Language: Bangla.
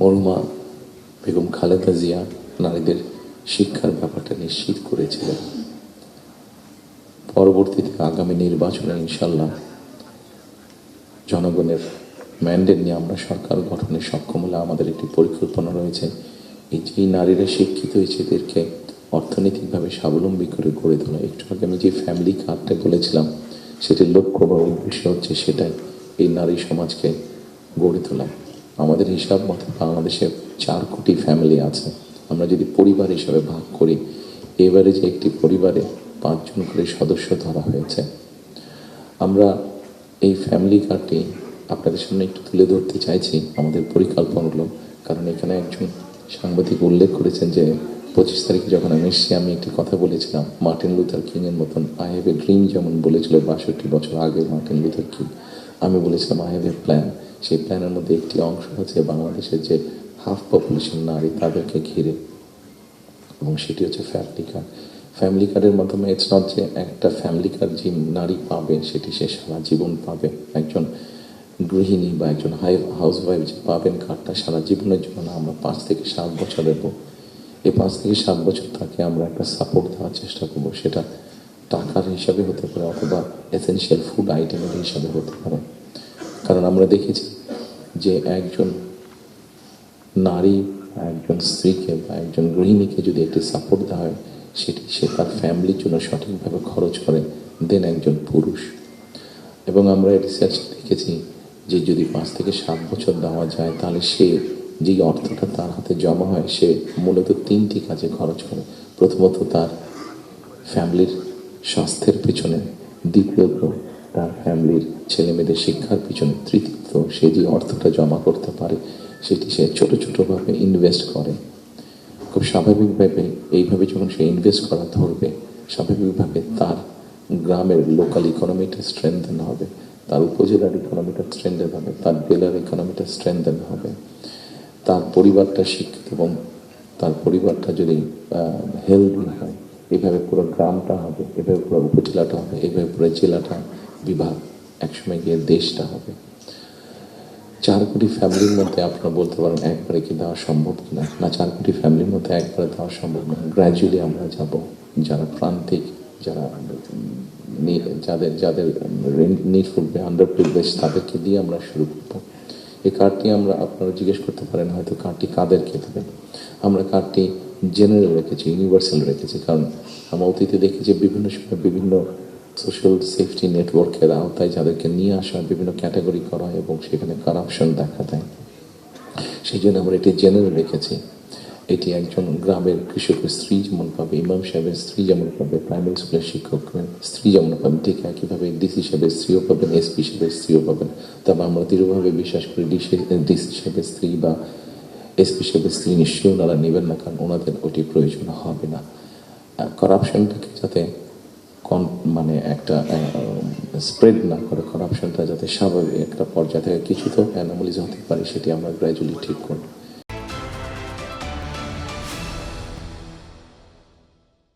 মরহুমা বেগম খালেদা জিয়া নারীদের শিক্ষার ব্যাপারটা নিশ্চিত করেছিলেন। পরবর্তীতে আগামী নির্বাচনে ইনশাল্লাহ জনগণের ম্যান্ডেট নিয়ে আমরা সরকার গঠনে সক্ষম হলে আমাদের একটি পরিকল্পনা রয়েছে। এই যে নারীরা শিক্ষিত হয়েছে এদেরকে অর্থনৈতিকভাবে স্বাবলম্বী করে গড়ে তোলা। একটু আগে আমি যে ফ্যামিলি কার্ডটা বলেছিলাম সেটির লক্ষ্য বা উদ্দেশ্য হচ্ছে সেটাই, এই নারী সমাজকে গড়ে তোলা। আমাদের হিসাব মতে বাংলাদেশে 4 কোটি ফ্যামিলি আছে। আমরা যদি পরিবার হিসাবে ভাগ করি, এবারে যে একটি পরিবারে 5 জন করে সদস্য ধরা হয়েছে। আমরা এই ফ্যামিলি কার্ডটি আপনাদের সামনে একটু তুলে ধরতে চাইছি আমাদের পরিকল্পনাগুলো, কারণ এখানে একজন সাংবাদিক উল্লেখ করেছেন যে 25 তারিখে যখন আমি এসেছি আমি একটি কথা বলেছিলাম মার্টিন লুথার কিংয়ের মতন আই হ্যাভ এ ড্রিম, যেমন বলেছিল 62 বছর আগে মার্টিন লুথার কিং। আমি বলেছিলাম আই হ্যাভ এ প্ল্যান। সেই প্ল্যানের মধ্যে একটি অংশ হচ্ছে বাংলাদেশের যে হাফ পপুলেশন নারী তাদেরকে ঘিরে, এবং সেটি হচ্ছে ফ্যামিলি কার্ড। ফ্যামিলি কার্ডের মাধ্যমে ইটস নট যে একটা ফ্যামিলি কার্ড যে নারী পাবে সেটি সে সারা জীবন পাবে। একজন গৃহিণী বা একজন হাউসওয়াইফ যে পাবেন কার্ডটা সারা জীবনের জন্য না, আমরা 5 থেকে 7 বছর দেবো। এই 5 থেকে 7 বছর তাকে আমরা একটা সাপোর্ট দেওয়ার চেষ্টা করবো। সেটা টাকার হিসাবে হতে পারে অথবা এসেনশিয়াল ফুড আইটেমের হিসাবে হতে পারে। কারণ আমরা দেখেছি যে একজন নারী একজন স্ত্রীকে বা একজন গৃহিণীকে যদি একটি সাপোর্ট দেওয়া হয় সেটি সে তার ফ্যামিলির জন্য সঠিকভাবে খরচ করে দেন একজন পুরুষ। এবং আমরা রিসার্চ দেখেছি যে যদি 5 থেকে 7 বছর দেওয়া যায় তাহলে সে যেই অর্থটা তার হাতে জমা হয় সে মূলত 3টি কাজে খরচ করে। প্রথমত তার ফ্যামিলির স্বাস্থ্যের পিছনে, দ্বিতীয়ত তার ফ্যামিলির ছেলেমেয়েদের শিক্ষার পিছনে, তৃতীয়ত সে যে অর্থটা জমা করতে পারে সেটি সে ছোটো ছোটোভাবে ইনভেস্ট করে। খুব স্বাভাবিকভাবে এইভাবে যখন সে ইনভেস্ট করা ধরবে, স্বাভাবিকভাবে তার গ্রামের লোকাল ইকোনমিটা স্ট্রেংথেন হবে, তার উপজেলার ইকোনমিটা স্ট্রেংথেন হবে, তার জেলার ইকোনমিটা স্ট্রেংথেন হবে, তার পরিবারটা শিক্ষিত এবং তার পরিবারটা যদি হেলদি হয়, এভাবে পুরো গ্রামটা হবে, এভাবে পুরো উপজেলাটা হবে, এভাবে পুরো জেলাটা, বিভাগ, একসময় গিয়ে দেশটা হবে। 4 কোটি ফ্যামিলির মধ্যে আপনারা বলতে পারেন একবারে কি দেওয়া সম্ভব কিনা? না, 4 কোটি ফ্যামিলির মধ্যে একবারে দেওয়া সম্ভব না। গ্র্যাজুয়ালি আমরা যাব। যারা প্রান্তিক, যারা যাদের যাদের নিডফুল আন্ডার প্রিভিলেজ তাদেরকে দিয়ে আমরা শুরু করবো। এই কার্ডটি আমরা আপনারা জিজ্ঞেস করতে পারেন হয়তো কার্ডটি কাদেরকে দেবেন। আমরা কার্ডটি জেনারেল রেখেছি, ইউনিভার্সাল রেখেছি, কারণ আমরা অতীতে দেখেছি বিভিন্ন সময় বিভিন্ন সোশ্যাল সেফটি নেটওয়ার্কের আওতায় যাদেরকে নিয়ে আসা বিভিন্ন ক্যাটাগরি করা হয় এবং সেখানে কারাপশন দেখা দেয়। সেই জন্য আমরা এটি জেনারেল রেখেছি। এটি একজন গ্রামের কৃষকের স্ত্রী যেমন পাবে, ইমাম সাহেবের স্ত্রী যেমন পাবে, প্রাইমারি স্কুলের শিক্ষকের স্ত্রী যেমন পাবেন, ঠিক একইভাবে ডিসি সাহেবের স্ত্রীও পাবেন, এসপি সাহেবের স্ত্রীও পাবেন। তবে আমরা দৃঢ়ভাবে বিশ্বাস করি ডিসি সাহেবের স্ত্রী বা এসপি সাহেবের স্ত্রী নিশ্চয়ই ওনারা নেবেন না, কারণ ওনাদের ওটি প্রয়োজন হবে না। করাপশনটাকে যাতে মানে একটা স্প্রেড না করে, করাপশনটা যাতে স্বাভাবিক একটা পর্যায়ে থেকে কিছু তো অ্যানোমালিজ হতে পারে সেটি আমরা গ্র্যাজুয়ালি ঠিক করব।